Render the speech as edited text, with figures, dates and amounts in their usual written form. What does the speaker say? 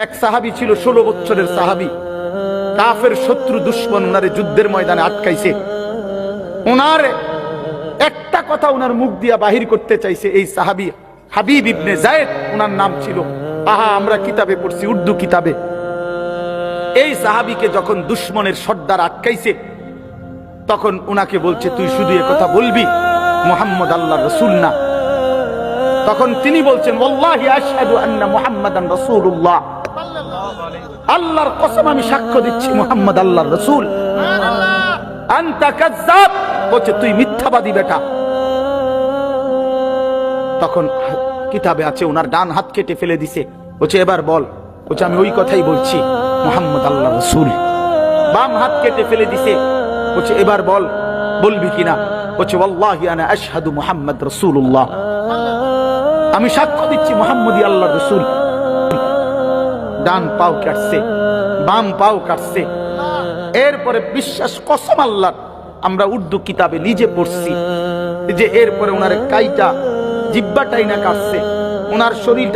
এক সাহাবী ছিল 16 বছরের সাহাবী, কাফের শত্রু দুশমন উনারে যুদ্ধের ময়দানে আটকাইছে। উনার একটা কথা উনার মুখ দিয়া বাহির করতে চাইছে এই সাহাবী হাবিব ইবনে যায়েদ উনার নাম ছিল। আহা, আমরা কিতাবে পড়ছি, উর্দু কিতাবে। এই সাহাবীকে যখন দুশমনের সর্দার আটকাইছে, তখন উনাকে বলছে, তুই শুধু এ কথা বলবি মুহাম্মদ আল্লাহর রাসূল না। তখন তিনি বলছেন, ওয়াল্লাহি আশহাদু আন্না মুহাম্মাদান রাসূলুল্লাহ, আল্লাহর কসম আমি সাক্ষ্য দিচ্ছি মুহাম্মদ আল্লাহর রাসূল। আনতা কাযযাব, বলছে তুই মিথ্যাবাদী বেটা। তখন কিতাবে আছে ওনার ডান হাত কেটে ফেলে দিছে। বলছে এবার বল। বলছে আমি ওই কথাই বলছি মুহাম্মদ আল্লাহর রাসূল। বাম হাত কেটে ফেলে দিছে। বলছে এবার বল, বলবি কিনা? বলছে ওয়াল্লাহি আনা আশহাদু মুহাম্মদ রাসূলুল্লাহ, আমি সাক্ষ্য দিচ্ছি মুহাম্মদই আল্লাহর রাসূল। ডান পাও কাটছে, বাম পাও কাটছে। এরপরে বিশ্বাস কসম আল্লাহর, আমরা উর্দু কিতাবে নিজে পড়ছি যে এরপরে ওনার কাইটা জিহ্বাটাই না কাটছে, ওনার শরীরটা